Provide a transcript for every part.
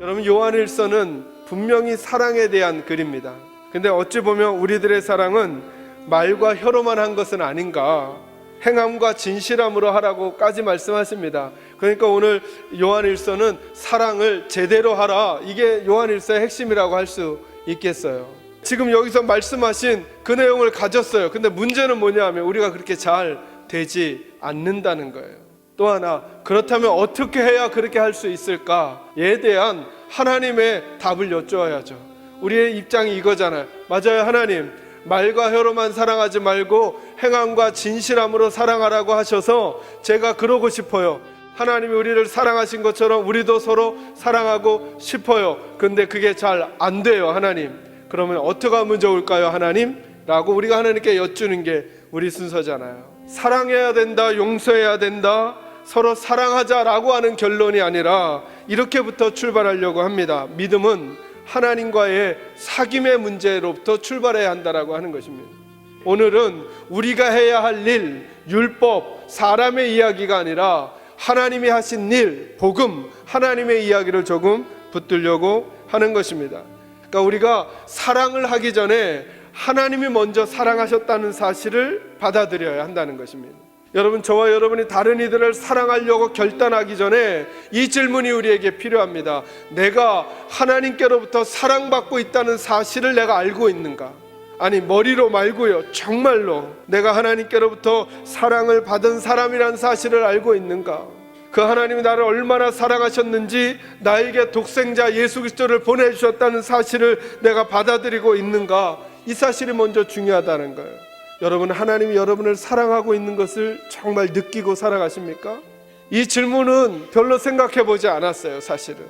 여러분, 요한일서는 분명히 사랑에 대한 글입니다. 근데 어찌 보면 우리들의 사랑은 말과 혀로만 한 것은 아닌가, 행함과 진실함으로 하라고까지 말씀하십니다. 그러니까 오늘 요한일서는 사랑을 제대로 하라, 이게 요한일서의 핵심이라고 할 수 있겠어요. 지금 여기서 말씀하신 그 내용을 가졌어요. 근데 문제는 뭐냐 하면 우리가 그렇게 잘 되지 않는다는 거예요. 또 하나, 그렇다면 어떻게 해야 그렇게 할 수 있을까에 대한 하나님의 답을 여쭈어야죠. 우리의 입장이 이거잖아요. 맞아요, 하나님, 말과 혀로만 사랑하지 말고 행함과 진실함으로 사랑하라고 하셔서 제가 그러고 싶어요. 하나님이 우리를 사랑하신 것처럼 우리도 서로 사랑하고 싶어요. 근데 그게 잘 안 돼요. 하나님, 그러면 어떻게 하면 좋을까요, 하나님? 라고 우리가 하나님께 여쭈는 게 우리 순서잖아요. 사랑해야 된다, 용서해야 된다, 서로 사랑하자라고 하는 결론이 아니라 이렇게부터 출발하려고 합니다. 믿음은 하나님과의 사귐의 문제로부터 출발해야 한다라고 하는 것입니다. 오늘은 우리가 해야 할 일, 율법, 사람의 이야기가 아니라 하나님이 하신 일, 복음, 하나님의 이야기를 조금 붙들려고 하는 것입니다. 그러니까 우리가 사랑을 하기 전에 하나님이 먼저 사랑하셨다는 사실을 받아들여야 한다는 것입니다. 여러분, 저와 여러분이 다른 이들을 사랑하려고 결단하기 전에 이 질문이 우리에게 필요합니다. 내가 하나님께로부터 사랑받고 있다는 사실을 내가 알고 있는가? 아니, 머리로 말고요, 정말로 내가 하나님께로부터 사랑을 받은 사람이라는 사실을 알고 있는가? 그 하나님이 나를 얼마나 사랑하셨는지, 나에게 독생자 예수 그리스도를 보내주셨다는 사실을 내가 받아들이고 있는가? 이 사실이 먼저 중요하다는 거예요. 여러분, 하나님이 여러분을 사랑하고 있는 것을 정말 느끼고 살아가십니까? 이 질문은 별로 생각해 보지 않았어요. 사실은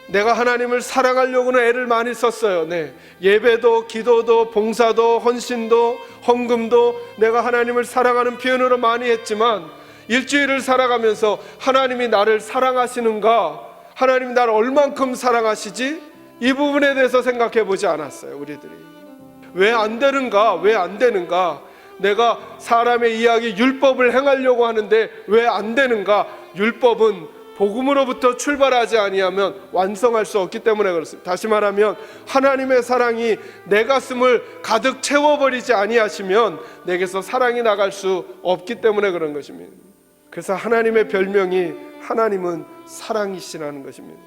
내가 하나님을 사랑하려고는 애를 많이 썼어요. 네, 예배도, 기도도, 봉사도, 헌신도, 헌금도 내가 하나님을 사랑하는 표현으로 많이 했지만, 일주일을 살아가면서 하나님이 나를 사랑하시는가, 하나님이 나를 얼만큼 사랑하시지, 이 부분에 대해서 생각해 보지 않았어요. 우리들이 왜 안 되는가, 왜 안 되는가, 내가 사람의 이야기, 율법을 행하려고 하는데 왜 안 되는가? 율법은 복음으로부터 출발하지 아니하면 완성할 수 없기 때문에 그렇습니다. 다시 말하면 하나님의 사랑이 내 가슴을 가득 채워버리지 아니하시면 내게서 사랑이 나갈 수 없기 때문에 그런 것입니다. 그래서 하나님의 별명이 하나님은 사랑이시라는 것입니다.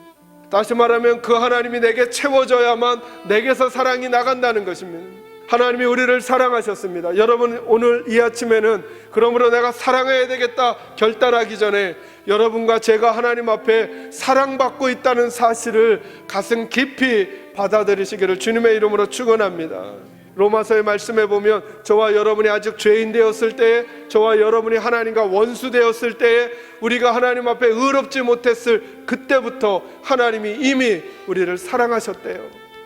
다시 말하면 그 하나님이 내게 채워져야만 내게서 사랑이 나간다는 것입니다. 하나님이 우리를 사랑하셨습니다. 여러분, 오늘 이 아침에는 그러므로 내가 사랑해야 되겠다 결단하기 전에 여러분과 제가 하나님 앞에 사랑받고 있다는 사실을 가슴 깊이 받아들이시기를 주님의 이름으로 축원합니다. 로마서의 말씀에 보면 저와 여러분이 아직 죄인 되었을 때에, 저와 여러분이 하나님과 원수 되었을 때에, 우리가 하나님 앞에 의롭지 못했을 그때부터 하나님이 이미 우리를 사랑하셨대요.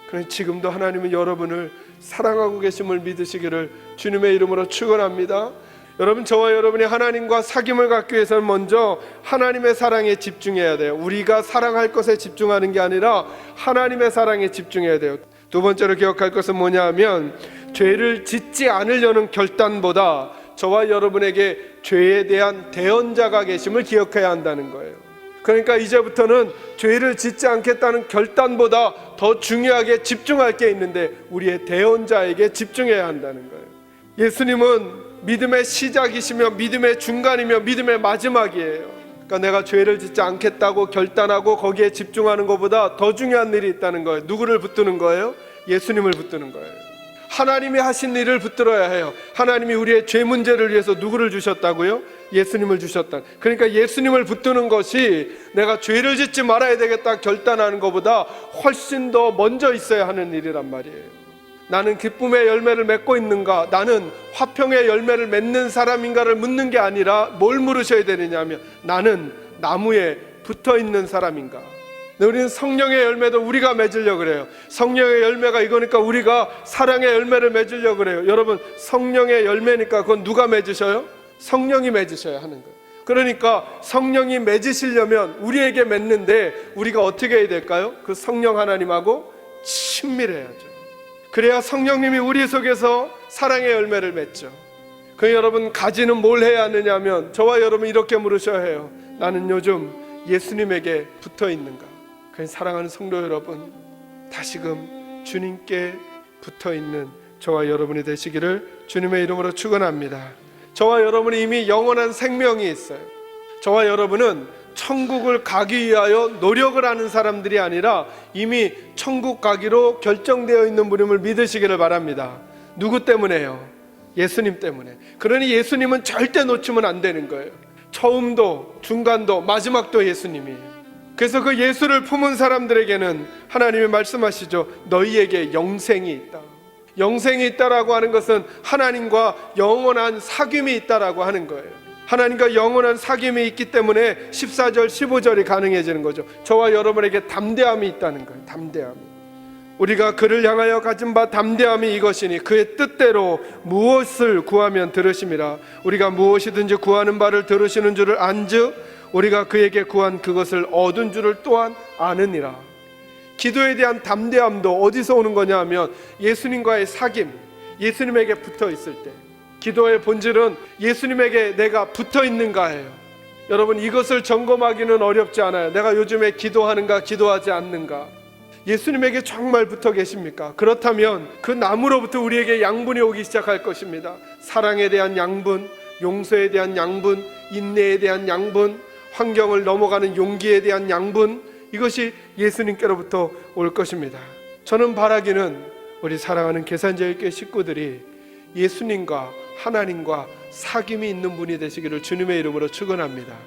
그러니 지금도 하나님은 여러분을 사랑하고 계심을 믿으시기를 주님의 이름으로 축원합니다. 여러분, 저와 여러분이 하나님과 사귐을 갖기 위해서는 먼저 하나님의 사랑에 집중해야 돼요. 우리가 사랑할 것에 집중하는 게 아니라 하나님의 사랑에 집중해야 돼요. 두 번째로 기억할 것은 뭐냐 하면, 죄를 짓지 않으려는 결단보다 저와 여러분에게 죄에 대한 대언자가 계심을 기억해야 한다는 거예요. 그러니까 이제부터는 죄를 짓지 않겠다는 결단보다 더 중요하게 집중할 게 있는데 우리의 대언자에게 집중해야 한다는 거예요. 예수님은 믿음의 시작이시며 믿음의 중간이며 믿음의 마지막이에요. 그러니까 내가 죄를 짓지 않겠다고 결단하고 거기에 집중하는 것보다 더 중요한 일이 있다는 거예요. 누구를 붙드는 거예요? 예수님을 붙드는 거예요. 하나님이 하신 일을 붙들어야 해요. 하나님이 우리의 죄 문제를 위해서 누구를 주셨다고요? 예수님을 주셨다. 그러니까 예수님을 붙드는 것이 내가 죄를 짓지 말아야 되겠다 결단하는 것보다 훨씬 더 먼저 있어야 하는 일이란 말이에요. 나는 기쁨의 열매를 맺고 있는가, 나는 화평의 열매를 맺는 사람인가를 묻는 게 아니라 뭘 물으셔야 되느냐 하면, 나는 나무에 붙어있는 사람인가. 우리는 성령의 열매도 우리가 맺으려고 그래요. 성령의 열매가 이거니까 우리가 사랑의 열매를 맺으려고 그래요. 여러분, 성령의 열매니까 그건 누가 맺으셔요? 성령이 맺으셔야 하는 거예요. 그러니까 성령이 맺으시려면 우리에게 맺는데 우리가 어떻게 해야 될까요? 그 성령 하나님하고 친밀해야죠. 그래야 성령님이 우리 속에서 사랑의 열매를 맺죠. 그 여러분, 가지는 뭘 해야 하느냐 하면 저와 여러분 이렇게 물으셔야 해요. 나는 요즘 예수님에게 붙어 있는가? 그러니 사랑하는 성도 여러분, 다시금 주님께 붙어있는 저와 여러분이 되시기를 주님의 이름으로 축원합니다. 저와 여러분이 이미 영원한 생명이 있어요. 저와 여러분은 천국을 가기 위하여 노력을 하는 사람들이 아니라 이미 천국 가기로 결정되어 있는 분임을 믿으시기를 바랍니다. 누구 때문에요? 예수님 때문에. 그러니 예수님은 절대 놓치면 안 되는 거예요. 처음도 중간도 마지막도 예수님이에요. 그래서 그 예수를 품은 사람들에게는 하나님이 말씀하시죠. 너희에게 영생이 있다. 영생이 있다라고 하는 것은 하나님과 영원한 사귐이 있다라고 하는 거예요. 하나님과 영원한 사귐이 있기 때문에 14절 15절이 가능해지는 거죠. 저와 여러분에게 담대함이 있다는 거예요. 담대함이. 우리가 그를 향하여 가진 바 담대함이 이것이니 그의 뜻대로 무엇을 구하면 들으심이라. 우리가 무엇이든지 구하는 바를 들으시는 줄을 안즉 우리가 그에게 구한 그것을 얻은 줄을 또한 아느니라. 기도에 대한 담대함도 어디서 오는 거냐 하면 예수님과의 사귐, 예수님에게 붙어 있을 때. 기도의 본질은 예수님에게 내가 붙어 있는가예요. 여러분, 이것을 점검하기는 어렵지 않아요. 내가 요즘에 기도하는가 기도하지 않는가. 예수님에게 정말 붙어 계십니까? 그렇다면 그 나무로부터 우리에게 양분이 오기 시작할 것입니다. 사랑에 대한 양분, 용서에 대한 양분, 인내에 대한 양분, 환경을 넘어가는 용기에 대한 양분, 이것이 예수님께로부터 올 것입니다. 저는 바라기는 우리 사랑하는 계산제일교회 식구들이 예수님과 하나님과 사귐이 있는 분이 되시기를 주님의 이름으로 축원합니다.